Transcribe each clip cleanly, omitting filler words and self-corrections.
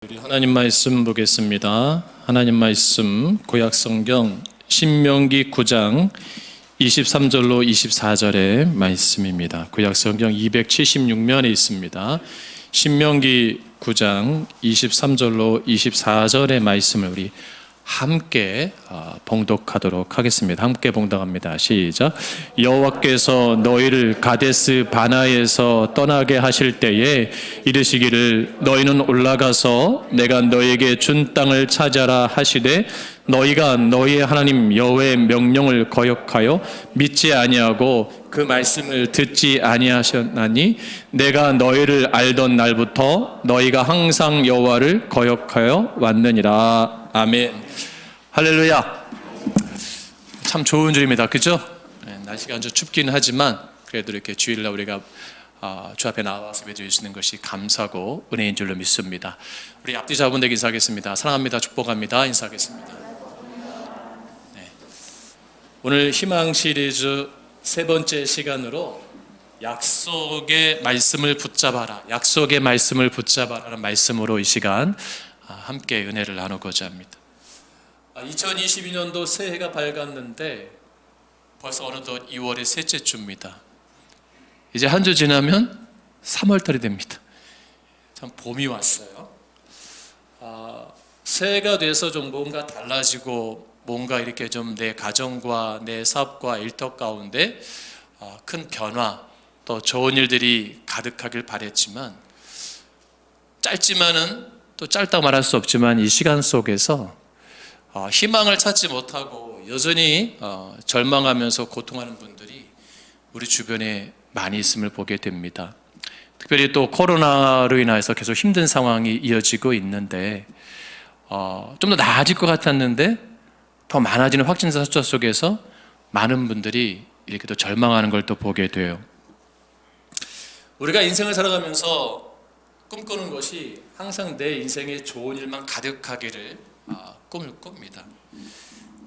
우리 하나님 말씀 보겠습니다. 하나님 말씀 구약성경 신명기 9장 23절로 24절의 말씀입니다. 구약성경 276면에 있습니다. 신명기 9장 23절로 24절의 말씀을 우리 함께 봉독하도록 하겠습니다. 함께 봉독합니다. 시작. 여호와께서 너희를 가데스 바나에서 떠나게 하실 때에 이르시기를 너희는 올라가서 내가 너희에게 준 땅을 차지하라 하시되 너희가 너희의 하나님 여호와의 명령을 거역하여 믿지 아니하고 그 말씀을 듣지 아니하셨나니 내가 너희를 알던 날부터 너희가 항상 여호와를 거역하여 왔느니라. 아멘. 할렐루야. 참 좋은 줄입니다. 그죠? 날씨가 아주 춥기는 하지만 그래도 이렇게 주일날 우리가 주 앞에 나와서 예배드릴 수 있는 것이 감사고 은혜인 줄로 믿습니다. 우리 앞뒤 자분들에게 인사하겠습니다. 사랑합니다. 축복합니다. 인사하겠습니다. 오늘 희망 시리즈 세 번째 시간으로 약속의 말씀을 붙잡아라, 약속의 말씀을 붙잡아라는 말씀으로 이 시간 함께 은혜를 나누고자 합니다. 2022년도 새해가 밝았는데 벌써 어느덧 2월의 셋째 주입니다. 이제 한 주 지나면 3월달이 됩니다. 참 봄이 왔어요. 새해가 돼서 좀 뭔가 달라지고 뭔가 이렇게 좀 내 가정과 내 사업과 일터 가운데 큰 변화 또 좋은 일들이 가득하길 바랬지만 짧지만은 또 짧다고 말할 수 없지만 이 시간 속에서 희망을 찾지 못하고 여전히 절망하면서 고통하는 분들이 우리 주변에 많이 있음을 보게 됩니다. 특별히 또 코로나로 인해서 계속 힘든 상황이 이어지고 있는데 좀 더 나아질 것 같았는데 더 많아지는 확진자 숫자 속에서 많은 분들이 이렇게 또 절망하는 걸 또 보게 돼요. 우리가 인생을 살아가면서 꿈꾸는 것이 항상 내 인생에 좋은 일만 가득하기를 꿈을 꿉니다.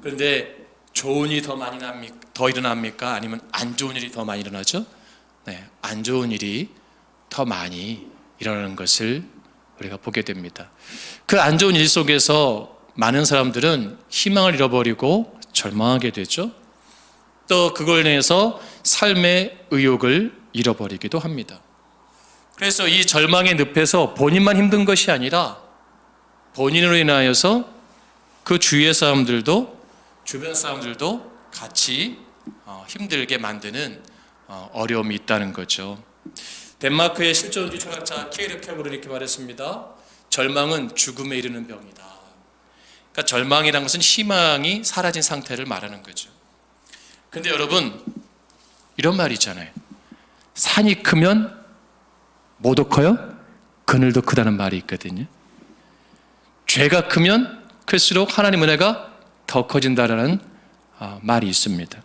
그런데 좋은 일이 더 일어납니까? 아니면 안 좋은 일이 더 많이 일어나죠? 네, 안 좋은 일이 더 많이 일어나는 것을 우리가 보게 됩니다. 그 안 좋은 일 속에서 많은 사람들은 희망을 잃어버리고 절망하게 되죠. 또 그걸 인해서 삶의 의욕을 잃어버리기도 합니다. 그래서 이 절망의 늪에서 본인만 힘든 것이 아니라 본인으로 인하여서 그 주위의 사람들도 주변 사람들도 같이 힘들게 만드는 어려움이 있다는 거죠. 덴마크의 실존주의 철학자 케이르 케고르는 이렇게 말했습니다. 절망은 죽음에 이르는 병이다. 그러니까 절망이라는 것은 희망이 사라진 상태를 말하는 거죠. 근데 여러분 이런 말이 있잖아요. 산이 크면 뭐도 커요? 그늘도 크다는 말이 있거든요. 죄가 크면 클수록 하나님 은혜가 더 커진다라는 말이 있습니다.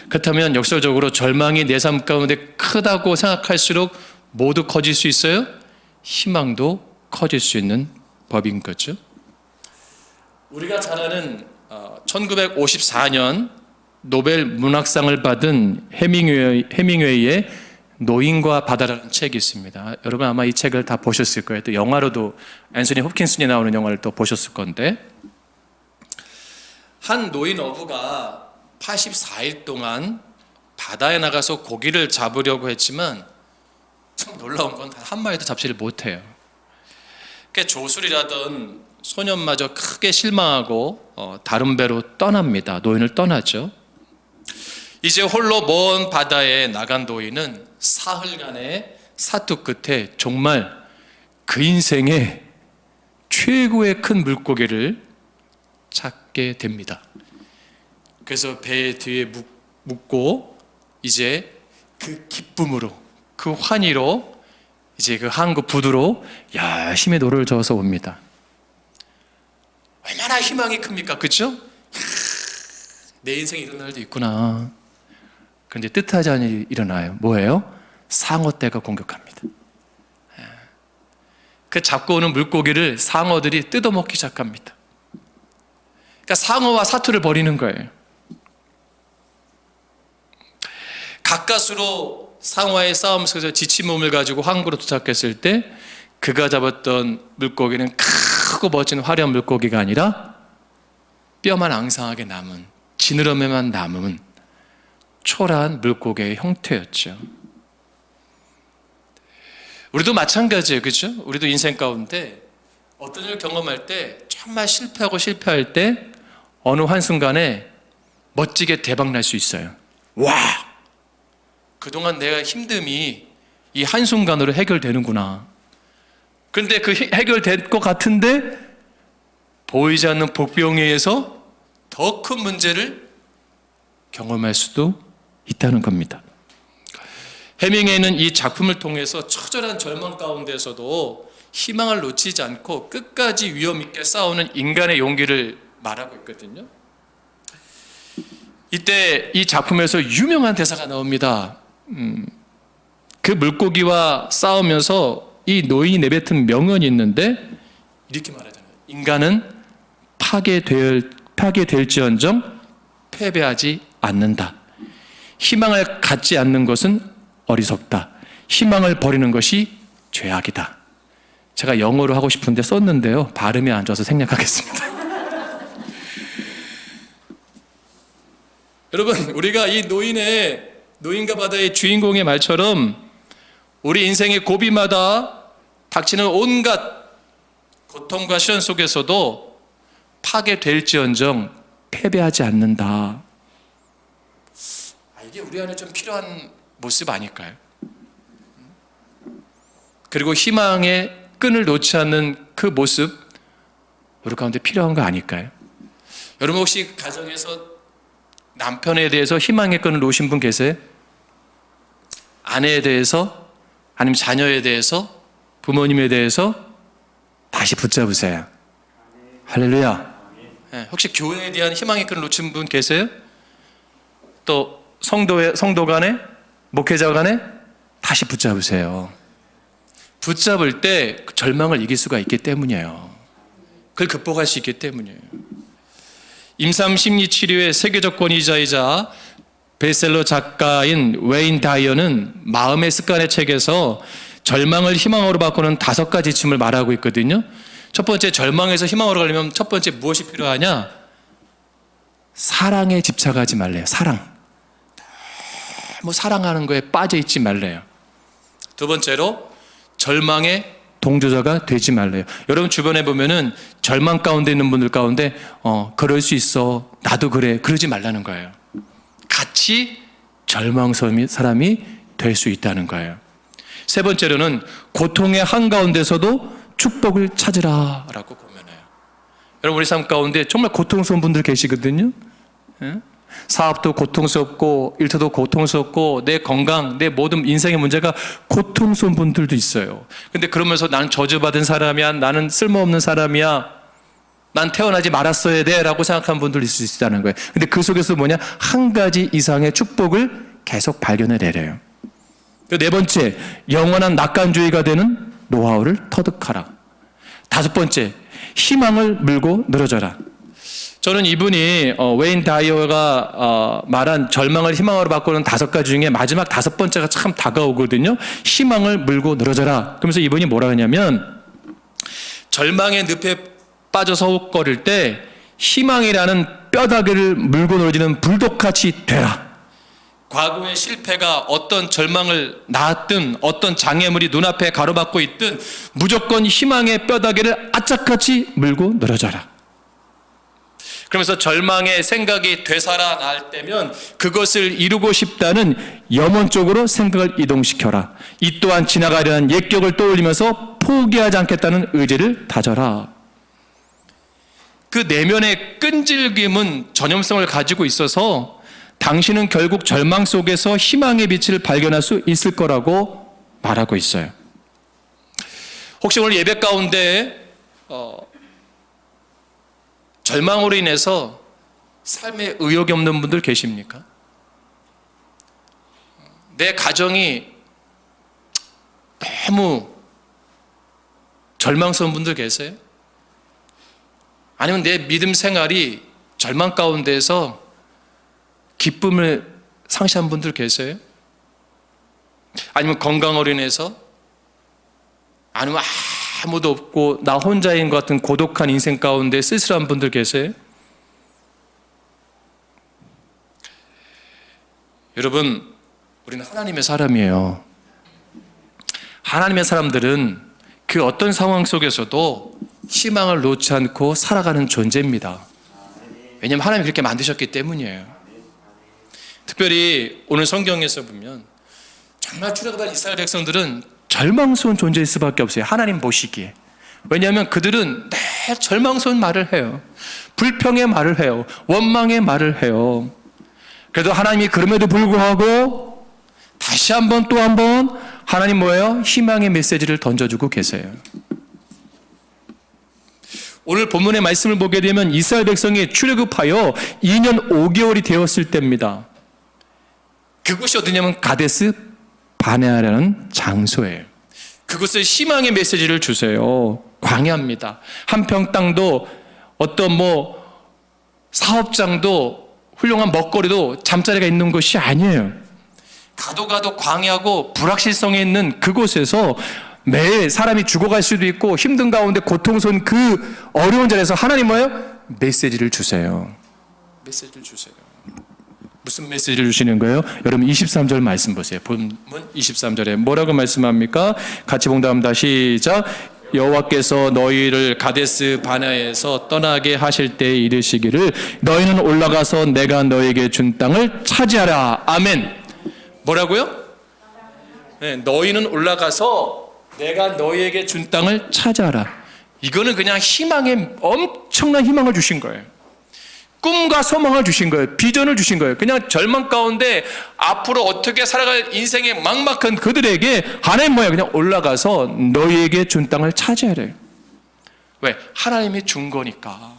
그렇다면 역설적으로 절망이 내 삶 가운데 크다고 생각할수록 모두 커질 수 있어요? 희망도 커질 수 있는 법인 거죠. 우리가 잘 아는 1954년 노벨 문학상을 받은 해밍웨이의 노인과 바다라는 책이 있습니다. 여러분 아마 이 책을 다 보셨을 거예요. 또 영화로도 앤서니 홉킨슨이 나오는 영화를 또 보셨을 건데 한 노인 어부가 84일 동안 바다에 나가서 고기를 잡으려고 했지만 참 놀라운 건 단 한 마리도 잡지를 못해요. 그러니까 조술이라던 소년마저 크게 실망하고 다른 배로 떠납니다. 노인을 떠나죠. 이제 홀로 먼 바다에 나간 노인은 사흘간의 사투 끝에 정말 그 인생의 최고의 큰 물고기를 찾게 됩니다. 그래서 배 뒤에 묻고 이제 그 기쁨으로 그 환희로 이제 그 항구 부두로 열심히 노를 저어서 옵니다. 얼마나 희망이 큽니까? 그렇죠? 내 인생에 이런 날도 있구나. 그런데 뜻하지 않은 일이 일어나요. 뭐예요? 상어떼가 공격합니다. 그 잡고 오는 물고기를 상어들이 뜯어먹기 시작합니다. 그러니까 상어와 사투를 벌이는 거예요. 가까스로 상어와의 싸움 속에서 지친 몸을 가지고 항구로 도착했을 때 그가 잡았던 물고기는 크고 멋진 화려한 물고기가 아니라 뼈만 앙상하게 남은, 지느러미만 남은 초라한 물고기의 형태였죠. 우리도 마찬가지예요. 그렇죠? 우리도 인생 가운데 어떤 일을 경험할 때 정말 실패할 때 어느 한순간에 멋지게 대박 날 수 있어요. 와! 그동안 내가 힘듦이 이 한순간으로 해결되는구나. 그런데 그 해결될 것 같은데 보이지 않는 복병에 의해서 더 큰 문제를 경험할 수도 있다는 겁니다. 해밍웨이는 이 작품을 통해서 처절한 절망 가운데서도 희망을 놓치지 않고 끝까지 위험 있게 싸우는 인간의 용기를 말하고 있거든요. 이때 이 작품에서 유명한 대사가 나옵니다. 그 물고기와 싸우면서 이 노인이 내뱉은 명언이 있는데 이렇게 말하잖아요. 인간은 파괴될지언정 패배하지 않는다. 희망을 갖지 않는 것은 어리석다. 희망을 버리는 것이 죄악이다. 제가 영어로 하고 싶은데 썼는데요. 발음이 안 좋아서 생략하겠습니다. 여러분, 우리가 이 노인과 바다의 주인공의 말처럼 우리 인생의 고비마다 닥치는 온갖 고통과 시련 속에서도 파괴될지언정 패배하지 않는다. 이게 우리 안에 좀 필요한 모습 아닐까요? 그리고 희망의 끈을 놓지 않는 그 모습, 우리 가운데 필요한 거 아닐까요? 여러분 혹시 가정에서 남편에 대해서 희망의 끈을 놓으신 분 계세요? 아내에 대해서, 아니면 자녀에 대해서, 부모님에 대해서 다시 붙잡으세요. 할렐루야. 혹시 교회에 대한 희망의 끈을 놓친 분 계세요? 또 성도 간에, 목회자 간에 다시 붙잡으세요. 붙잡을 때 절망을 이길 수가 있기 때문이에요. 그걸 극복할 수 있기 때문이에요. 임상 심리 치료의 세계적 권위자이자 베스트셀러 작가인 웨인 다이어는 마음의 습관의 책에서 절망을 희망으로 바꾸는 5가지 춤을 말하고 있거든요. 첫 번째, 절망에서 희망으로 가려면 첫 번째 무엇이 필요하냐? 사랑에 집착하지 말래요. 사랑. 너무 사랑하는 거에 빠져 있지 말래요. 두 번째로, 절망의 동조자가 되지 말래요. 여러분 주변에 보면은 절망 가운데 있는 분들 가운데 그럴 수 있어, 나도 그래, 그러지 말라는 거예요. 같이 절망스러운 사람이 될 수 있다는 거예요. 세 번째로는 고통의 한가운데서도 축복을 찾으라 라고 고면해요. 여러분 우리 삶 가운데 정말 고통스러운 분들 계시거든요. 사업도 고통스럽고 일터도 고통스럽고 내 건강, 내 모든 인생의 문제가 고통스러운 분들도 있어요. 근데 그러면서 나는 저주받은 사람이야, 나는 쓸모없는 사람이야, 난 태어나지 말았어야 돼 라고 생각하는 분들 있을 수 있다는 거예요. 근데 그 속에서 뭐냐? 한 가지 이상의 축복을 계속 발견해내래요. 네 번째, 영원한 낙관주의가 되는 노하우를 터득하라. 다섯 번째, 희망을 물고 늘어져라. 저는 이분이 웨인 다이어가 말한 절망을 희망으로 바꾸는 5가지 중에 마지막 5번째가 참 다가오거든요. 희망을 물고 늘어져라. 그러면서 이분이 뭐라 하냐면, 절망의 늪에 빠져서 헛거릴 때 희망이라는 뼈다귀를 물고 늘어지는 불독같이 되라. 과거의 실패가 어떤 절망을 낳았든 어떤 장애물이 눈앞에 가로막고 있든 무조건 희망의 뼈다귀를 아짝같이 물고 늘어져라. 그러면서 절망의 생각이 되살아날 때면 그것을 이루고 싶다는 염원 쪽으로 생각을 이동시켜라. 이 또한 지나가려는 옛격을 떠올리면서 포기하지 않겠다는 의지를 다져라. 그 내면의 끈질김은 전염성을 가지고 있어서 당신은 결국 절망 속에서 희망의 빛을 발견할 수 있을 거라고 말하고 있어요. 혹시 오늘 예배 가운데 절망으로 인해서 삶에 의욕이 없는 분들 계십니까? 내 가정이 너무 절망스러운 분들 계세요? 아니면 내 믿음 생활이 절망 가운데에서 기쁨을 상실한 분들 계세요? 아니면 건강으로 인해서 아니면 아무도 없고 나 혼자인 것 같은 고독한 인생 가운데 쓸쓸한 분들 계세요? 여러분, 우리는 하나님의 사람이에요. 하나님의 사람들은 그 어떤 상황 속에서도 희망을 놓지 않고 살아가는 존재입니다. 왜냐하면 하나님이 그렇게 만드셨기 때문이에요. 특별히 오늘 성경에서 보면 정말 출애굽한 이스라엘 백성들은 절망스러운 존재일 수밖에 없어요. 하나님 보시기에. 왜냐하면 그들은 늘 절망스러운 말을 해요. 불평의 말을 해요. 원망의 말을 해요. 그래도 하나님이 그럼에도 불구하고 다시 한번 또 한번 하나님 뭐예요? 희망의 메시지를 던져주고 계세요. 오늘 본문의 말씀을 보게 되면 이스라엘 백성이 출애굽하여 2년 5개월이 되었을 때입니다. 그곳이 어디냐면 가데스 바네아라는 장소예요. 그곳에 희망의 메시지를 주세요. 광야입니다. 한 평 땅도 어떤 사업장도 훌륭한 먹거리도 잠자리가 있는 곳이 아니에요. 가도 광야고 불확실성이 있는 그곳에서 매일 사람이 죽어갈 수도 있고 힘든 가운데 고통스러운 그 어려운 자리에서 하나님 뭐예요? 메시지를 주세요. 메시지를 주세요. 무슨 메시지를 주시는 거예요? 여러분 23절 말씀 보세요. 본문 23절에 뭐라고 말씀합니까? 같이 봉답합니다. 시작. 여호와께서 너희를 가데스 바네아에서 떠나게 하실 때에 이르시기를 너희는 올라가서 내가 너에게 준 땅을 차지하라. 아멘. 뭐라고요? 네, 너희는 올라가서 내가 너희에게 준 땅을 차지하라. 이거는 그냥 엄청난 희망을 주신 거예요. 꿈과 소망을 주신 거예요. 비전을 주신 거예요. 그냥 절망 가운데 앞으로 어떻게 살아갈 인생에 막막한 그들에게 하나님 뭐예요? 그냥 올라가서 너희에게 준 땅을 차지하래요. 왜? 하나님이 준 거니까.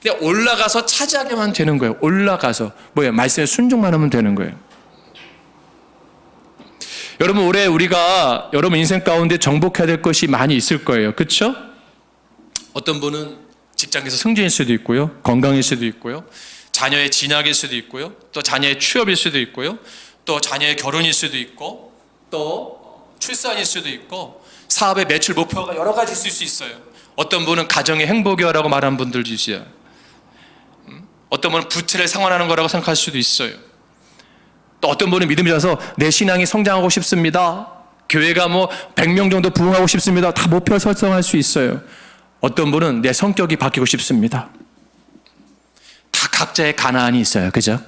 그냥 올라가서 차지하게만 되는 거예요. 올라가서 뭐예요? 말씀에 순종만 하면 되는 거예요. 여러분 올해 우리가 여러분 인생 가운데 정복해야 될 것이 많이 있을 거예요. 그렇죠? 어떤 분은 직장에서 승진일 수도 있고요. 건강일 수도 있고요. 자녀의 진학일 수도 있고요. 또 자녀의 취업일 수도 있고요. 또 자녀의 결혼일 수도 있고 또 출산일 수도 있고 사업의 매출 목표가 여러 가지 있을 수 있어요. 어떤 분은 가정의 행복이라고 말하는 분들도 있어요. 어떤 분은 부채를 상환하는 거라고 생각할 수도 있어요. 또 어떤 분은 믿음이라서 내 신앙이 성장하고 싶습니다. 교회가 100명 정도 부흥하고 싶습니다. 다 목표를 설정할 수 있어요. 어떤 분은 내 성격이 바뀌고 싶습니다. 다 각자의 가난이 있어요. 그죠?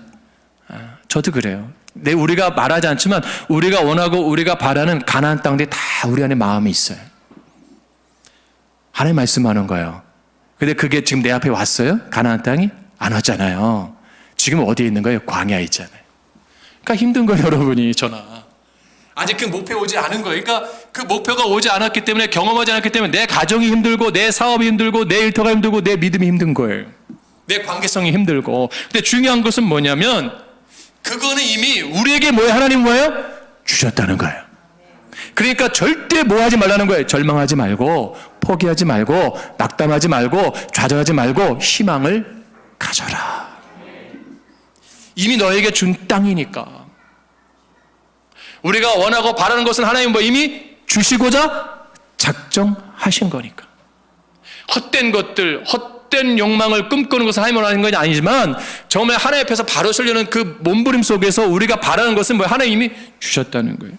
저도 그래요. 우리가 말하지 않지만 우리가 원하고 우리가 바라는 가나안 땅들이 다 우리 안에 마음이 있어요. 하나님 말씀하는 거예요. 근데 그게 지금 내 앞에 왔어요? 가나안 땅이? 안 왔잖아요. 지금 어디에 있는 거예요? 광야에 있잖아요. 그러니까 힘든 거예요, 여러분이 저나. 아직 그 목표 오지 않은 거예요. 그러니까 그 목표가 오지 않았기 때문에 경험하지 않았기 때문에 내 가정이 힘들고 내 사업이 힘들고 내 일터가 힘들고 내 믿음이 힘든 거예요. 내 관계성이 힘들고. 근데 중요한 것은 뭐냐면 그거는 이미 우리에게 하나님 주셨다는 거예요. 그러니까 절대 하지 말라는 거예요. 절망하지 말고 포기하지 말고 낙담하지 말고 좌절하지 말고 희망을 가져라. 이미 너에게 준 땅이니까. 우리가 원하고 바라는 것은 하나님 이미 주시고자 작정하신 거니까. 헛된 것들, 헛된 욕망을 꿈꾸는 것은 하나님 원하는 건 아니지만 정말 하나님 앞에서 바로 서려는 그 몸부림 속에서 우리가 바라는 것은 하나님 이미 주셨다는 거예요.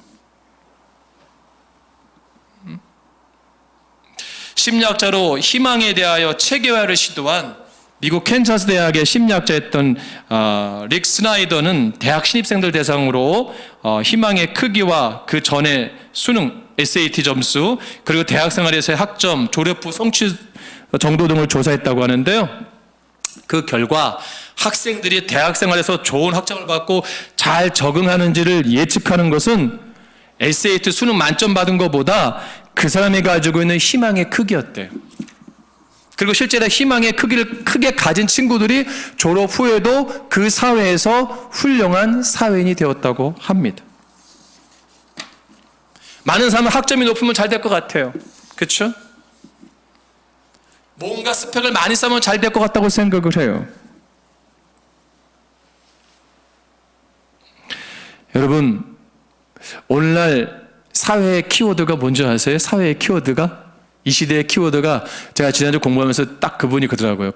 심리학자로 희망에 대하여 체계화를 시도한 미국 캔자스 대학의 심리학자였던 릭 스나이더는 대학 신입생들 대상으로 희망의 크기와 그 전에 수능, SAT 점수, 그리고 대학 생활에서의 학점, 졸업 후 성취 정도 등을 조사했다고 하는데요. 그 결과 학생들이 대학 생활에서 좋은 학점을 받고 잘 적응하는지를 예측하는 것은 SAT 수능 만점 받은 것보다 그 사람이 가지고 있는 희망의 크기였대요. 그리고 실제로 희망의 크기를 크게 가진 친구들이 졸업 후에도 그 사회에서 훌륭한 사회인이 되었다고 합니다. 많은 사람은 학점이 높으면 잘 될 것 같아요. 그렇죠? 뭔가 스펙을 많이 쌓으면 잘 될 것 같다고 생각을 해요. 여러분, 오늘날 사회의 키워드가 뭔지 아세요? 사회의 키워드가? 이 시대의 키워드가 제가 지난주 공부하면서 딱 그분이 그러더라고요.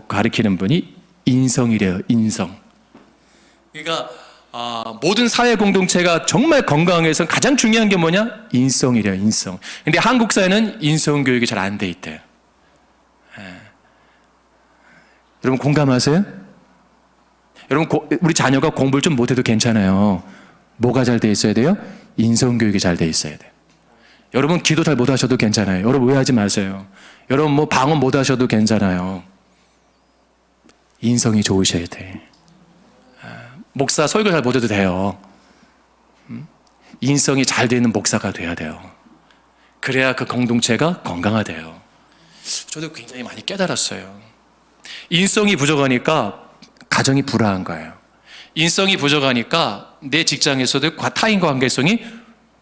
가리키는 분이 인성이래요. 인성. 그러니까 모든 사회 공동체가 정말 건강해서 가장 중요한 게 뭐냐? 인성이래요. 인성. 근데 한국 사회는 인성 교육이 잘 안 돼 있대요. 여러분 공감하세요? 여러분 우리 자녀가 공부를 좀 못해도 괜찮아요. 뭐가 잘 돼 있어야 돼요? 인성 교육이 잘 돼 있어야 돼요. 여러분 기도 잘 못하셔도 괜찮아요. 여러분 오해하지 마세요. 여러분 뭐 방언 못하셔도 괜찮아요. 인성이 좋으셔야 돼. 목사 설교 잘 못해도 돼요. 인성이 잘 되는 목사가 돼야 돼요. 그래야 그 공동체가 건강하대요. 저도 굉장히 많이 깨달았어요. 인성이 부족하니까 가정이 불화한 거예요. 인성이 부족하니까 내 직장에서도 타인과 관계성이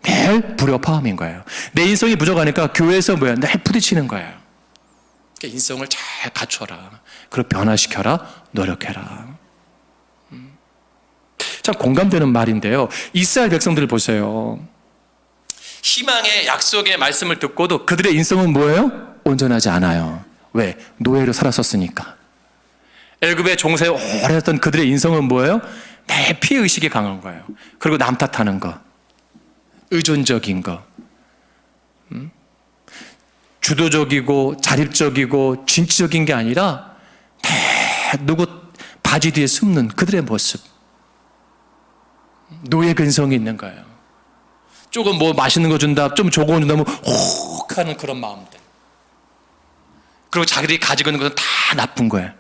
매일 불협화음인 거예요. 내 인성이 부족하니까 교회에서 매일 부딪히는 거예요. 그러니까 인성을 잘 갖춰라. 그리고 변화시켜라. 노력해라. 참 공감되는 말인데요. 이스라엘 백성들을 보세요. 희망의 약속의 말씀을 듣고도 그들의 인성은 뭐예요? 온전하지 않아요. 왜? 노예로 살았었으니까. 애굽의 종사에 오래 했던 그들의 인성은 뭐예요? 내 피해의식이 강한 거예요. 그리고 남 탓하는 거. 의존적인 거. 주도적이고 자립적이고 진취적인 게 아니라 누구 바지 뒤에 숨는 그들의 모습. 노예 근성이 있는 거예요. 조금 뭐 맛있는 거 준다, 좀 좋은 거 준다면 혹 하는 그런 마음들. 그리고 자기들이 가지고 있는 것은 다 나쁜 거예요.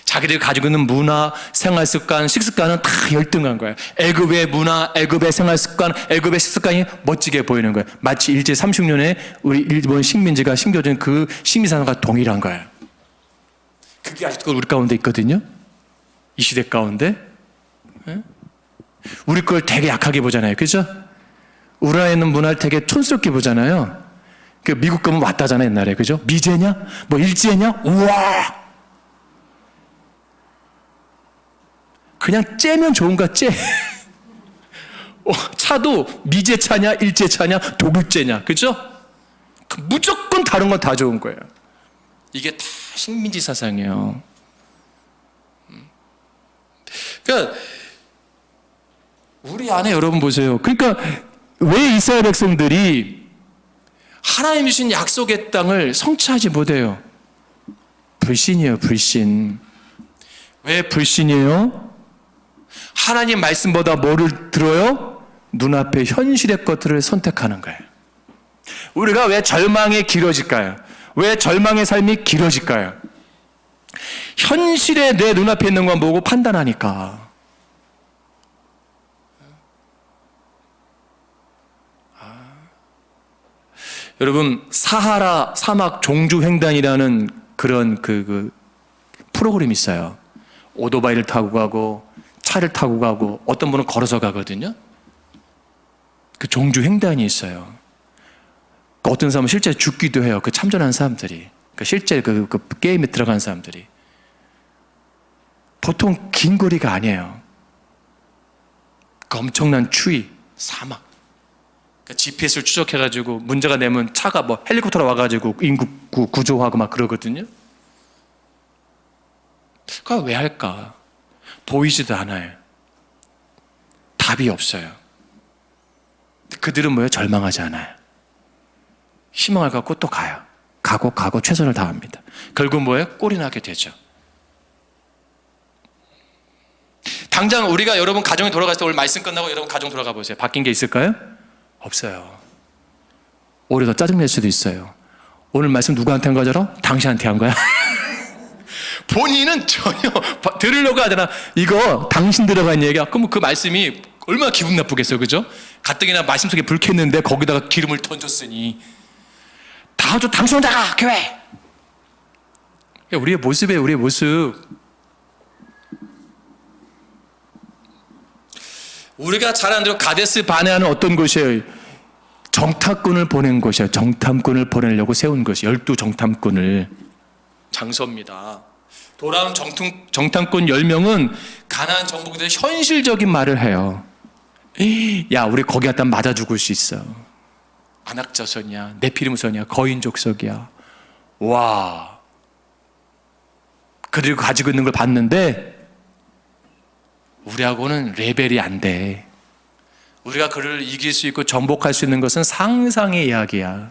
자기들이 가지고 있는 문화, 생활 습관, 식습관은 다 열등한 거예요. 애굽의 문화, 애굽의 생활 습관, 애굽의 식습관이 멋지게 보이는 거예요. 마치 일제 30년에 우리 일본 식민지가 심겨준 그 식민사상과 동일한 거예요. 그게 아직도 우리 가운데 있거든요. 이 시대 가운데. 우리 걸 되게 약하게 보잖아요. 그죠? 우리나라에 있는 문화를 되게 촌스럽게 보잖아요. 그 미국 가면 왔다잖아요. 옛날에. 그죠? 미제냐? 뭐 일제냐? 우와! 그냥 째면 좋은가 째. 차도 미제차냐 일제차냐 독일제냐. 그죠? 무조건 다른 건 다 좋은 거예요. 이게 다 식민지 사상이에요. 그러니까 우리 안에 여러분 보세요. 그러니까 왜 이스라엘 백성들이 하나님이 주신 약속의 땅을 성취하지 못해요? 불신이에요. 불신. 왜 불신이에요? 하나님 말씀보다 뭐를 들어요? 눈앞의 현실의 것들을 선택하는 거예요. 우리가 왜 절망이 길어질까요? 왜 절망의 삶이 길어질까요? 현실에 내 눈앞에 있는 건 보고 판단하니까. 여러분 사하라 사막 종주횡단이라는 그런 그 프로그램이 있어요. 오토바이를 타고 가고 차를 타고 가고 어떤 분은 걸어서 가거든요. 그 종주횡단이 있어요. 어떤 사람은 실제 죽기도 해요. 그 참전한 사람들이. 실제 그 게임에 들어간 사람들이. 보통 긴 거리가 아니에요. 그 엄청난 추위, 사막. GPS를 추적해가지고 문제가 되면 차가 뭐 헬리콥터로 와가지고 인구 구조하고 막 그러거든요. 그거 왜 할까? 보이지도 않아요. 답이 없어요. 그들은 뭐예요? 절망하지 않아요. 희망을 갖고 또 가요. 가고 최선을 다합니다. 결국 뭐예요? 꼴이 나게 되죠. 당장 우리가 여러분 가정에 돌아갔을 때 오늘 말씀 끝나고 여러분 가정 돌아가 보세요. 바뀐 게 있을까요? 없어요. 오히려 더 짜증낼 수도 있어요. 오늘 말씀 누구한테 한 거죠? 당신한테 한 거야? 본인은 전혀 들으려고 하잖아. 이거 당신 들어간 얘기야. 그럼 그 말씀이 얼마나 기분 나쁘겠어요. 그죠? 가뜩이나 말씀 속에 불 켰는데 거기다가 기름을 던졌으니 다 줘. 당신 혼자 가 교회. 우리의 모습이에요. 우리의 모습. 우리가 잘 아는 대로 가데스 바네아는 어떤 곳이에요? 정탐꾼을 보낸 곳이에요. 정탐꾼을 보내려고 세운 곳이 12 정탐꾼을 장소입니다. 돌아온 정탐꾼 10명은 가나안 정복에 대해 현실적인 말을 해요. 야, 우리 거기 갔다 맞아 죽을 수 있어. 안악자손이야, 네피림손이야, 거인 족속이야. 와, 그들이 가지고 있는 걸 봤는데 우리하고는 레벨이 안 돼. 우리가 그를 이길 수 있고 정복할 수 있는 것은 상상의 이야기야.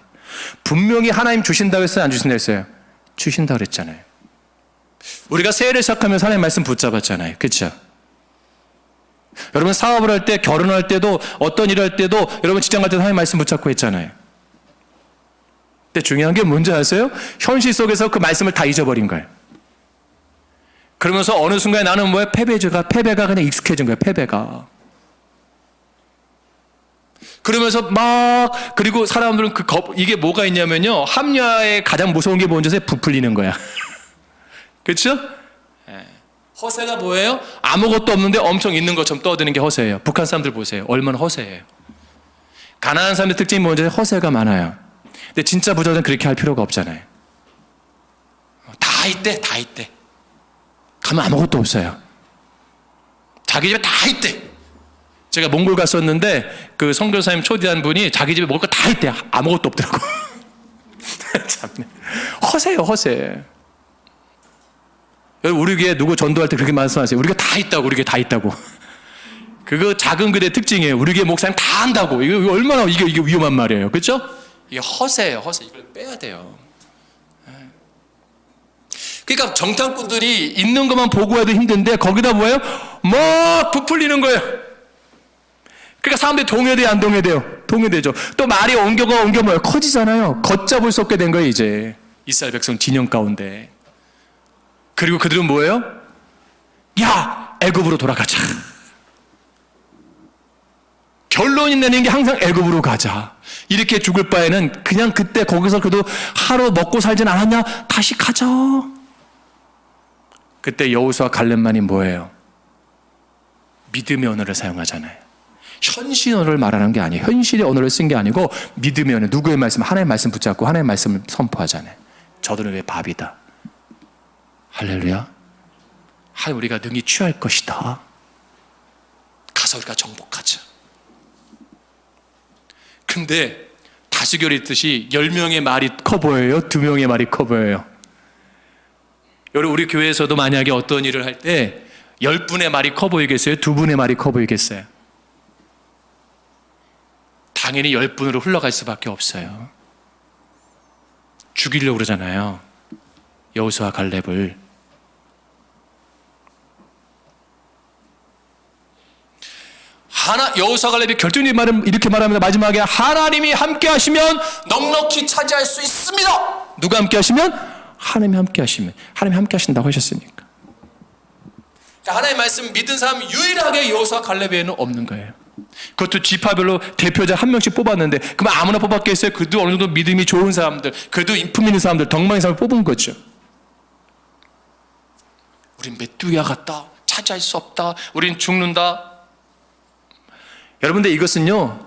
분명히 하나님 주신다고 했어요, 안 주신다고 했어요? 주신다고 그랬잖아요. 우리가 새해를 시작하면서 하나님 말씀 붙잡았잖아요. 그렇죠? 여러분 사업을 할 때, 결혼할 때도, 어떤 일을 할 때도, 여러분 직장 갈 때도 하나님 말씀 붙잡고 했잖아요. 근데 중요한 게 뭔지 아세요? 현실 속에서 그 말씀을 다 잊어버린 거예요. 그러면서 어느 순간에 나는 뭐야? 패배가 그냥 익숙해진 거예요. 패배가. 그러면서 그리고 사람들은 이게 뭐가 있냐면요, 합리화의 가장 무서운 게 뭔지 아세요? 부풀리는 거야. 그렇죠? 허세가 뭐예요? 아무것도 없는데 엄청 있는 것처럼 떠드는 게 허세예요. 북한 사람들 보세요. 얼마나 허세예요. 가난한 사람의 특징이 뭔지 아세요? 허세가 많아요. 근데 진짜 부자는 그렇게 할 필요가 없잖아요. 다 있대. 가면 아무것도 없어요. 자기 집에 다 있대. 제가 몽골 갔었는데 그 선교사님 초대한 분이 자기 집에 먹을 거 다 있대. 아무것도 없더라고. 참네. 허세요, 허세. 우리 교회 누구 전도할 때 그렇게 말씀하세요. 우리가 다 있다고, 우리 교회 다 있다고. 그거 작은 교회 특징이에요. 우리 교회 목사님 다 한다고. 이거 얼마나 이게 위험한 말이에요. 그렇죠? 이게 허세예요, 허세. 이걸 빼야 돼요. 그러니까 정탐꾼들이 있는 것만 보고 해도 힘든데 거기다 뭐예요? 막 부풀리는 거예요. 그러니까 사람들이 동요돼요, 안 동요돼요? 동요되죠. 또 말이 옮겨 뭐예요? 커지잖아요. 걷잡을 수 없게 된 거예요, 이제. 이스라엘 백성 진영 가운데. 그리고 그들은 뭐예요? 야, 애굽으로 돌아가자. 결론이 내는 게 항상 애굽으로 가자. 이렇게 죽을 바에는 그냥 그때 거기서 그래도 하루 먹고 살진 않았냐? 다시 가자. 그때 여호수아 갈렙만이 뭐예요? 믿음의 언어를 사용하잖아요. 현실 언어를 말하는 게 아니에요. 현실의 언어를 쓴 게 아니고 믿음의 언어, 누구의 말씀? 하나님의 말씀 붙잡고 하나님의 말씀을 선포하잖아요. 저들은 왜 밥이다. 할렐루야. 하나님 우리가 능히 취할 것이다. 가서 우리가 정복하자. 근데 다시결이 있듯이 10명의 말이 커 보여요? 2명의 말이 커 보여요? 여러분 우리 교회에서도 만약에 어떤 일을 할 때 10분의 말이 커 보이겠어요? 2분의 말이 커 보이겠어요? 당연히 10분으로 흘러갈 수밖에 없어요. 죽이려고 그러잖아요. 여호수아 갈렙을. 여호수아 갈렙이 결정적인 말은 이렇게 말합니다. 마지막에 하나님이 함께 하시면 넉넉히 차지할 수 있습니다. 누가 함께 하시면? 하나님이 함께 하시면. 하나님이 함께 하신다고 하셨으니까. 하나님의 말씀 믿은 사람 유일하게 여호수아 갈렙 외에는 없는 거예요. 그것도 지파별로 대표자 한 명씩 뽑았는데 그러면 아무나 뽑았겠어요? 그래도 어느 정도 믿음이 좋은 사람들, 그래도 인품 있는 사람들, 덕망의 사람을 뽑은 거죠. 우린 메뚜기와 같다. 차지할 수 없다. 우린 죽는다. 여러분들 이것은요,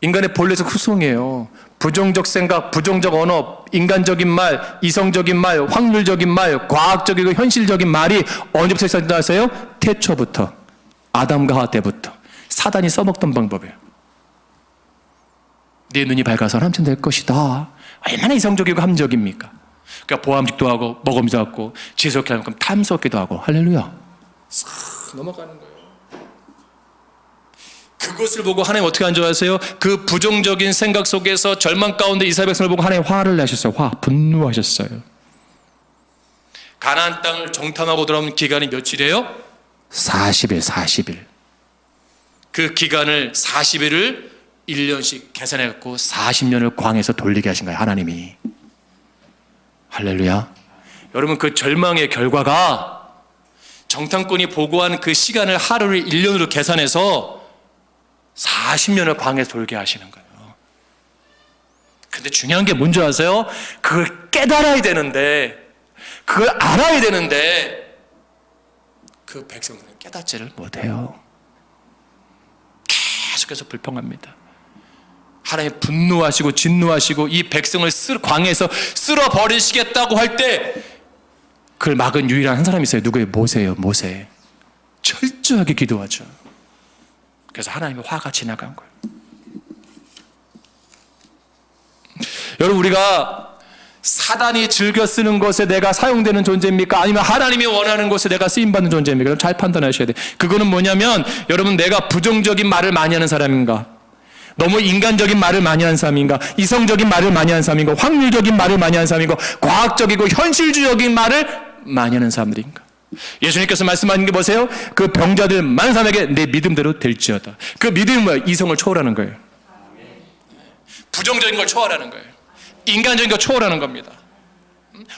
인간의 본래적 후성이에요. 부정적 생각, 부정적 언어, 인간적인 말, 이성적인 말, 확률적인 말, 과학적이고 현실적인 말이 언제부터 시작됐다세요? 태초부터, 아담과 하와 때부터 사단이 써먹던 방법이에요. 내 눈이 밝아서 남편 될 것이다. 얼마나 이성적이고 합리적입니까? 그러니까 보암직도 하고 먹음직도 하고 지혜롭게 하고 탐스럽기도 하고. 할렐루야. 싹 넘어가는 거예요. 그것을 보고 하나님 어떻게 한 줄 아세요? 그 부정적인 생각 속에서 절망 가운데 이스라엘 백성을 보고 하나님 화를 내셨어요. 분노하셨어요. 가나안 땅을 정탐하고 돌아온 기간이 며칠이에요? 40일. 그 기간을 40일을 1년씩 계산해갖고 40년을 광에서 돌리게 하신 거예요, 하나님이. 할렐루야. 여러분 그 절망의 결과가 정탐꾼이 보고한 그 시간을 하루를 1년으로 계산해서 40년을 광에서 돌게 하시는 거예요. 근데 중요한 게 뭔지 아세요? 그걸 깨달아야 되는데, 그걸 알아야 되는데 그 백성들은 깨닫지를 못해요. 계속해서 불평합니다. 하나님 분노하시고 진노하시고 이 백성을 광에서 쓸어버리시겠다고 할 때 그걸 막은 유일한 한 사람이 있어요. 누구예요? 모세예요. 모세. 철저하게 기도하죠. 그래서 하나님의 화가 지나간 거예요. 여러분, 우리가 사단이 즐겨 쓰는 것에 내가 사용되는 존재입니까? 아니면 하나님이 원하는 것에 내가 쓰임받는 존재입니까? 잘 판단하셔야 돼요. 그거는 뭐냐면, 여러분, 내가 부정적인 말을 많이 하는 사람인가? 너무 인간적인 말을 많이 하는 사람인가? 이성적인 말을 많이 하는 사람인가? 확률적인 말을 많이 하는 사람인가? 과학적이고 현실주의적인 말을 많이 하는 사람들인가? 예수님께서 말씀하신 게 보세요. 그 병자들 많은 사람에게 내 믿음대로 될지어다. 그 믿음은 뭐예요? 이성을 초월하는 거예요. 부정적인 걸 초월하는 거예요. 인간적인 걸 초월하는 겁니다.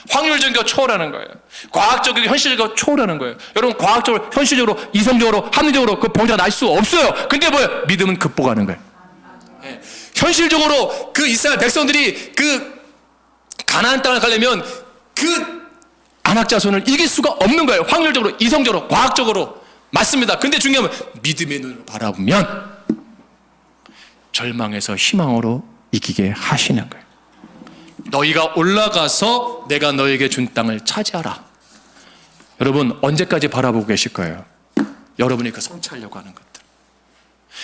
확률적인 걸 초월하는 거예요. 과학적이고 현실적인 걸 초월하는 거예요. 여러분, 과학적으로, 현실적으로, 이성적으로, 합리적으로 그 병자가 날 수 없어요. 근데 뭐예요? 믿음은 극복하는 거예요. 네. 현실적으로 그 이스라엘 백성들이 그 가나안 땅을 가려면 그 안악 자손을 이길 수가 없는 거예요. 확률적으로, 이성적으로, 과학적으로. 맞습니다. 근데 중요한 건 믿음의 눈으로 바라보면 절망에서 희망으로 이기게 하시는 거예요. 너희가 올라가서 내가 너에게 준 땅을 차지하라. 여러분, 언제까지 바라보고 계실 거예요? 여러분이 그 성취하려고 하는 것들.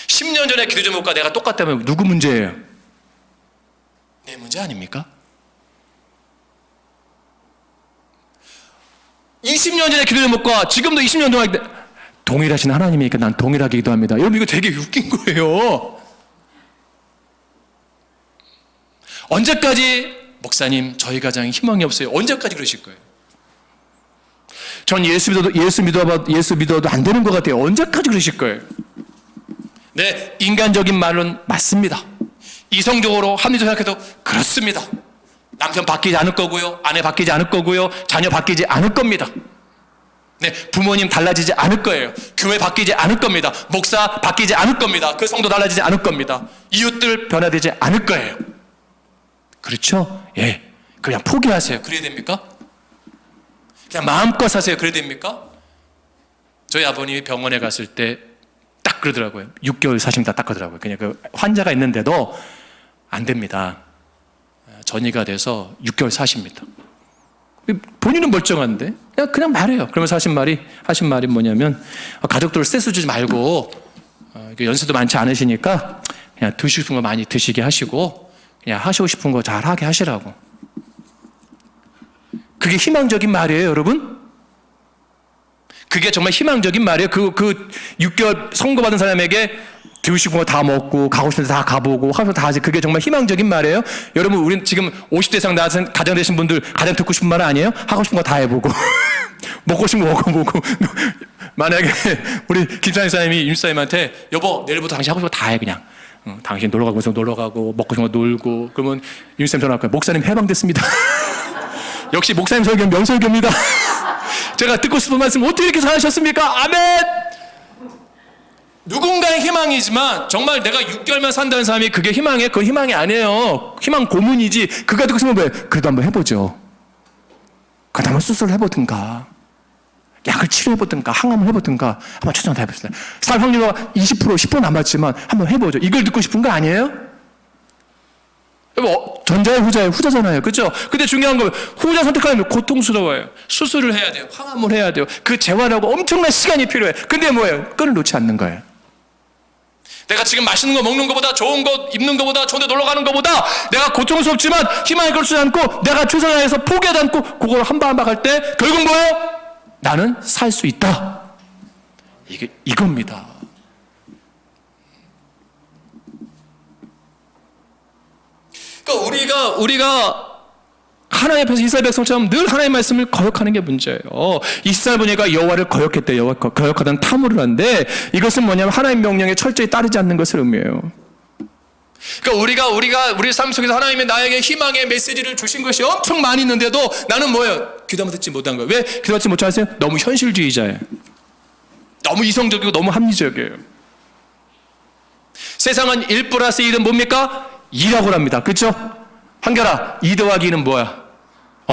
10년 전에 기도 제목과 내가 똑같다면 누구 문제예요? 내 문제 아닙니까? 20년 전에 기도 제목과 지금도 20년 동안 동일하신 하나님이니까 난 동일하게 기도합니다. 여러분, 이거 되게 웃긴 거예요. 언제까지 목사님 저희 가정에 희망이 없어요? 언제까지 그러실 거예요? 전 예수 믿어도 안 되는 것 같아요. 언제까지 그러실 거예요? 네, 인간적인 말은 맞습니다. 이성적으로 합리적으로 생각해도 그렇습니다. 남편 바뀌지 않을 거고요, 아내 바뀌지 않을 거고요, 자녀 바뀌지 않을 겁니다. 네, 부모님 달라지지 않을 거예요. 교회 바뀌지 않을 겁니다. 목사 바뀌지 않을 겁니다. 그 성도 달라지지 않을 겁니다. 이웃들 변화되지 않을 거예요. 그렇죠? 예. 그냥 포기하세요. 그래야 됩니까? 그냥 마음껏 사세요. 그래야 됩니까? 저희 아버님이 병원에 갔을 때 딱 그러더라고요. 6개월 사십니다. 딱 그러더라고요. 그냥 그 환자가 있는데도 안 됩니다. 전이가 돼서 6개월 사십니다. 본인은 멀쩡한데 그냥 말해요. 그러면서 하신 말이 뭐냐면, 가족들 스트레스 주지 말고, 연세도 많지 않으시니까 그냥 드시고 싶은 거 많이 드시게 하시고 그냥 하시고 싶은 거 잘 하게 하시라고. 그게 희망적인 말이에요, 여러분? 그게 정말 희망적인 말이에요. 그 6개월 선고받은 사람에게 드시고 싶은 거 다 먹고 가고 싶은 데 다 가보고 하면서 다 하지. 그게 정말 희망적인 말이에요. 여러분, 우린 지금 50대 이상 낳은 가장 되신 분들 가장 듣고 싶은 말 아니에요? 하고 싶은 거 다 해보고 먹고 싶은 거 먹어보고. 만약에 우리 김찬희 사님이 임사님한테 여보 내일부터 당신 하고 싶은 거 다 해 그냥. 당신 놀러 가고 싶은 거 놀러 가고 먹고 싶은 거 놀고. 그러면 임사님 전화 할 거예요. 목사님 해방됐습니다. 역시 목사님 설교는 명설교입니다. 제가 듣고 싶은 말씀 어떻게 이렇게 잘하셨습니까? 아멘. 누군가의 희망이지만 정말 내가 6개월만 산다는 사람이 그게 희망이에요? 그건 희망이 아니에요. 희망 고문이지. 그가 듣고 싶으면 왜? 그래도 한번 해보죠. 그래도 한번 수술을 해보든가 약을 치료해보든가 항암을 해보든가 한번 최선을 다해봅시다. 살 확률이 20% 10% 남았지만 한번 해보죠. 이걸 듣고 싶은 거 아니에요? 전자예요, 후자예요? 후자잖아요. 그렇죠? 근데 중요한 건 후자 선택하면 고통스러워요. 수술을 해야 돼요. 항암을 해야 돼요. 그 재활하고 엄청난 시간이 필요해요. 근데 뭐예요? 끈을 놓지 않는 거예요. 내가 지금 맛있는 거 먹는 것보다, 좋은 거 입는 것보다, 좋은 데 놀러 가는 것보다 내가 고통스럽지만 희망을 걸지 않고 내가 최선을 다해서 포기하지 않고 그걸 한 방 한 방 할 때 결국 뭐예요? 나는 살 수 있다. 이겁니다. 그러니까 우리가 하나님 앞에서 이스라엘 백성처럼 늘 하나님의 말씀을 거역하는 게 문제예요. 이스라엘 보니까 여호와를 거역했대요. 거역하던 탐호를 한데, 이것은 뭐냐면 하나님 명령에 철저히 따르지 않는 것을 의미해요. 그러니까 우리가 우리 삶 속에서 하나님의 나에게 희망의 메시지를 주신 것이 엄청 많이 있는데도 나는 뭐예요? 귀담아 듣지 못한 거예요. 왜 귀담아 듣지 못하세요? 너무 현실주의자예요. 너무 이성적이고 너무 합리적이에요. 세상은 1+2는 뭡니까? 2라고 합니다. 그렇죠? 한결아, 2 더하기 2는 뭐야?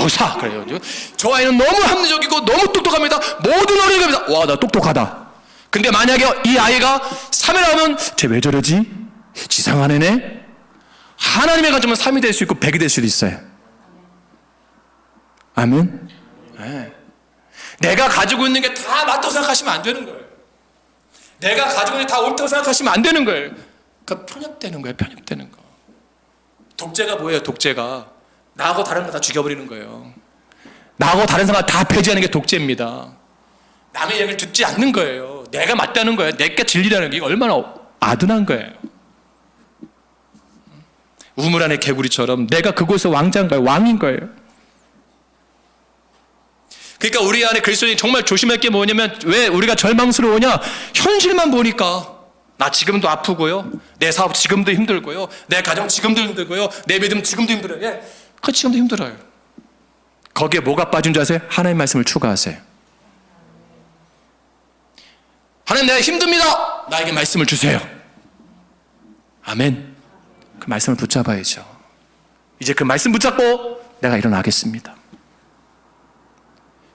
4. 그래요. 저 아이는 너무 합리적이고 너무 똑똑합니다. 모든 어린이가 합니다. 와, 나 똑똑하다. 근데 만약에 이 아이가 3이라면 쟤 왜 저러지? 지상한 애네? 하나님의 관점은 3이 될 수 있고 100이 될 수도 있어요. 아멘? 네. 내가 가지고 있는 게 다 맞다고 생각하시면 안 되는 거예요. 내가 가지고 다 옳다고 생각하시면 안 되는 거예요. 그러니까 편협되는 거예요. 편협되는 거. 독재가 뭐예요? 독재가 나하고 다른 거 다 죽여버리는 거예요. 나하고 다른 사람 다 폐지하는 게 독재입니다. 남의 얘기를 듣지 않는 거예요. 내가 맞다는 거예요. 내가 진리라는 게 얼마나 아둔한 거예요. 우물 안의 개구리처럼 내가 그곳의 왕자인 거예요. 왕인 거예요. 그러니까 우리 안에 그리스도인이 정말 조심할 게 뭐냐면, 왜 우리가 절망스러우냐? 현실만 보니까 나 지금도 아프고요, 내 사업 지금도 힘들고요, 내 가정 지금도 힘들고요, 내 믿음 지금도 힘들어요. 예, 그 지금도 힘들어요. 거기에 뭐가 빠진 줄 아세요? 하나님의 말씀을 추가하세요. 하나님, 내가 힘듭니다. 나에게 말씀을 주세요. 아멘. 그 말씀을 붙잡아야죠. 이제 그 말씀 붙잡고 내가 일어나겠습니다.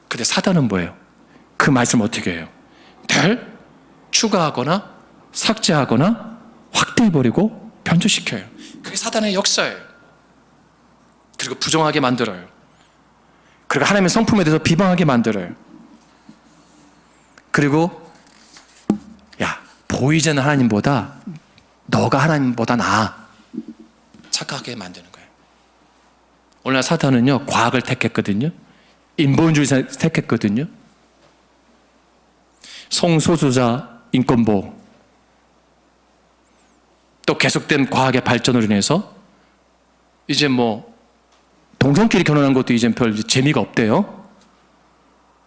근데 사단은 뭐예요? 그 말씀을 어떻게 해요? 추가하거나 삭제하거나 확대해버리고 변조시켜요. 그게 사단의 역사예요. 그리고 부정하게 만들어요. 그리고 하나님의 성품에 대해서 비방하게 만들어요. 그리고 야, 보이지 않는 하나님보다 너가 하나님보다 나아, 착각하게 만드는 거예요. 오늘날 사탄은요, 과학을 택했거든요. 인본주의 택했거든요. 성소수자 인권보호, 또 계속된 과학의 발전으로 인해서 이제 뭐 동성끼리 결혼한 것도 이제 별 재미가 없대요.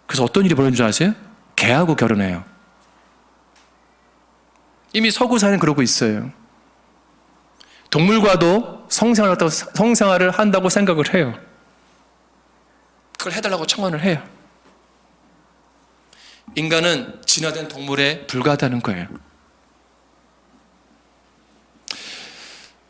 그래서 어떤 일이 벌어진 줄 아세요? 개하고 결혼해요. 이미 서구 사회는 그러고 있어요. 동물과도 성생활을 한다고 생각을 해요. 그걸 해달라고 청원을 해요. 인간은 진화된 동물에 불과하다는 거예요.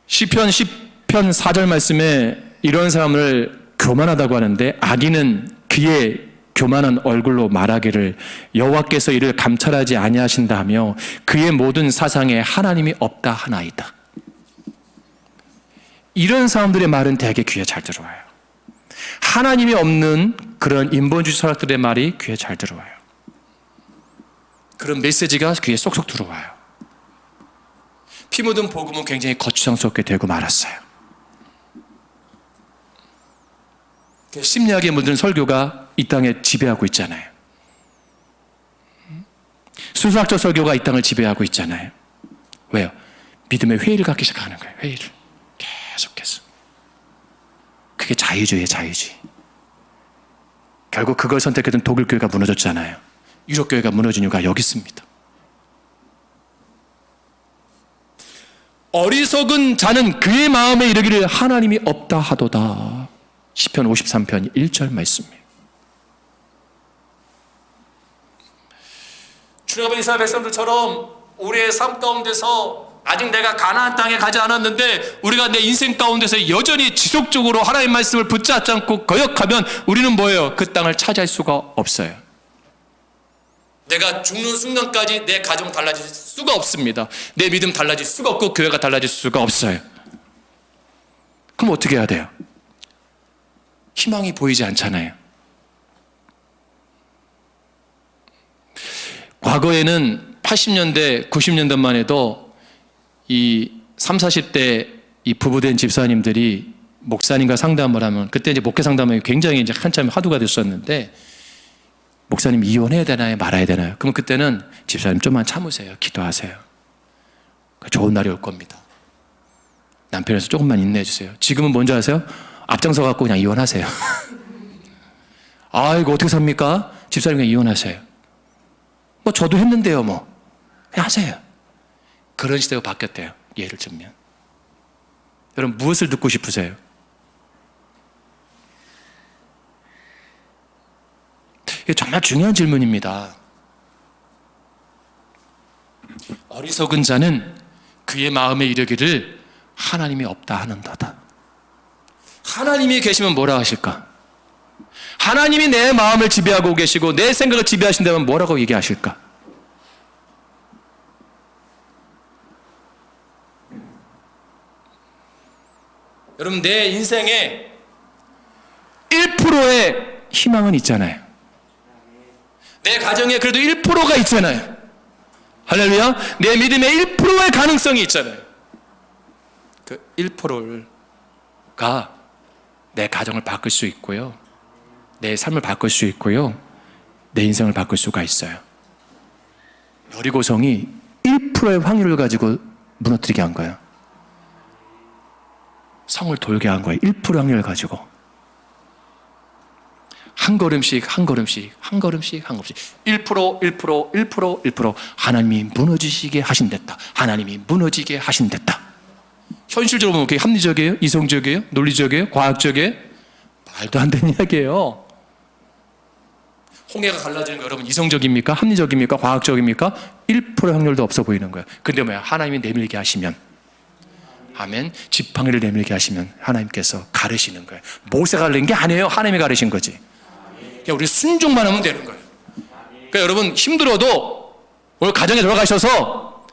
시편 10편 4절 말씀에 이런 사람을 교만하다고 하는데, 악인은 그의 교만한 얼굴로 말하기를 여호와께서 이를 감찰하지 아니하신다 하며 그의 모든 사상에 하나님이 없다 하나이다. 이런 사람들의 말은 되게 귀에 잘 들어와요. 하나님이 없는 그런 인본주의 철학들의 말이 귀에 잘 들어와요. 그런 메시지가 귀에 쏙쏙 들어와요. 피 묻은 복음은 굉장히 거추장스럽게 되고 말았어요. 심리학에 물든 설교가 이 땅에 지배하고 있잖아요. 수사학적 설교가 이 땅을 지배하고 있잖아요. 왜요? 믿음의 회의를 갖기 시작하는 거예요. 회의를 계속해서. 그게 자유주의예요. 자유주의. 결국 그걸 선택했던 독일 교회가 무너졌잖아요. 유럽 교회가 무너진 이유가 여기 있습니다. 어리석은 자는 그의 마음에 이르기를 하나님이 없다 하도다. 시편 53편 1절 말씀이에요. 주님은 이스라엘 백성들처럼 우리의 삶 가운데서 아직 내가 가나안 땅에 가지 않았는데 우리가 내 인생 가운데서 여전히 지속적으로 하나님의 말씀을 붙잡지 않고 거역하면 우리는 뭐예요? 그 땅을 차지할 수가 없어요. 내가 죽는 순간까지 내 가정 달라질 수가 없습니다. 내 믿음 달라질 수가 없고 교회가 달라질 수가 없어요. 그럼 어떻게 해야 돼요? 희망이 보이지 않잖아요. 과거에는 80년대, 90년대만 해도 이 30, 40대 이 부부된 집사님들이 목사님과 상담을 하면, 그때 이제 목회 상담이 굉장히 이제 한참 화두가 됐었는데, 목사님 이혼해야 되나요? 말아야 되나요? 그럼 그때는 집사님 좀만 참으세요. 기도하세요. 좋은 날이 올 겁니다. 남편에서 조금만 인내해 주세요. 지금은 뭔지 아세요? 앞장서 갖고 그냥 이혼하세요. 아, 이거 어떻게 삽니까? 집사님 그냥 이혼하세요. 뭐 저도 했는데요, 뭐. 그냥 하세요. 그런 시대가 바뀌었대요. 예를 들면. 여러분, 무엇을 듣고 싶으세요? 이게 정말 중요한 질문입니다. 어리석은 자는 그의 마음에 이르기를 하나님이 없다 하는도다. 하나님이 계시면 뭐라 하실까? 하나님이 내 마음을 지배하고 계시고 내 생각을 지배하신다면 뭐라고 얘기하실까? 여러분, 내 인생에 1%의 희망은 있잖아요. 내 가정에 그래도 1%가 있잖아요. 할렐루야. 내 믿음의 1%의 가능성이 있잖아요. 그 1%가 내 가정을 바꿀 수 있고요, 내 삶을 바꿀 수 있고요, 내 인생을 바꿀 수가 있어요. 여리고성이 1%의 확률을 가지고 무너뜨리게 한 거예요. 성을 돌게 한 거예요. 1% 확률을 가지고. 한 걸음씩 한 걸음씩 한 걸음씩 한 걸음씩 1% 1% 1% 1% 하나님이 무너지시게 하신댔다. 하나님이 무너지게 하신댔다. 현실적으로 보면 그게 합리적이에요? 이성적이에요? 논리적이에요? 과학적이에요? 말도 안 되는 이야기예요. 홍해가 갈라지는 거 여러분 이성적입니까? 합리적입니까? 과학적입니까? 1%의 확률도 없어 보이는 거예요. 근데 뭐야? 하나님이 내밀게 하시면, 아멘, 지팡이를 내밀게 하시면 하나님께서 가르시는 거예요. 모세가 가르친 게 아니에요. 하나님이 가르신 거지. 그냥 우리 순종만 하면 되는 거예요. 그러니까 여러분 힘들어도 오늘 가정에 들어가셔서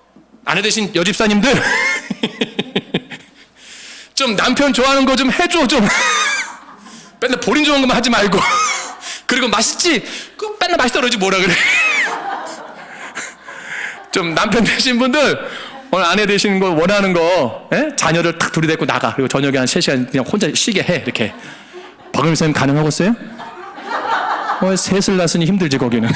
아내 되신 여집사님들 좀 남편 좋아하는 거 좀 해줘. 좀 맨날 본인 좋아하는 것만 하지 말고 그리고 맛있지? 그 맨날 맛있다 그러지 뭐라 그래. 좀 남편 되신 분들 오늘 아내 되시는 거 원하는 거, 자녀를 탁 둘이 데리고 나가. 그리고 저녁에 한 3시간 그냥 혼자 쉬게 해. 이렇게. 박은미 선생님 가능하겠어요? 셋을 낳으니 힘들지 거기는.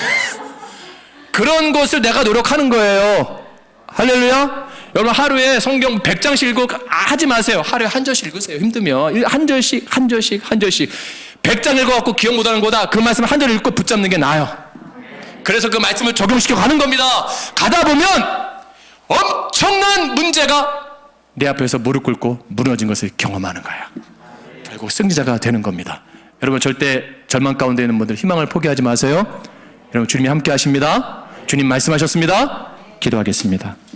그런 것을 내가 노력하는 거예요. 할렐루야. 여러분 하루에 성경 100장씩 읽고 하지 마세요. 하루에 한 절씩 읽으세요. 힘들면 한 절씩 한 절씩 한 절씩. 100장 읽어갖고 기억 못하는 거다. 그 말씀 한 절 읽고 붙잡는 게 나아요. 그래서 그 말씀을 적용시켜 가는 겁니다. 가다 보면 엄청난 문제가 내 앞에서 무릎 꿇고 무너진 것을 경험하는 거예요. 결국 승리자가 되는 겁니다. 여러분 절대 절망 가운데 있는 분들 희망을 포기하지 마세요. 여러분 주님이 함께 하십니다. 주님 말씀하셨습니다. 기도하겠습니다.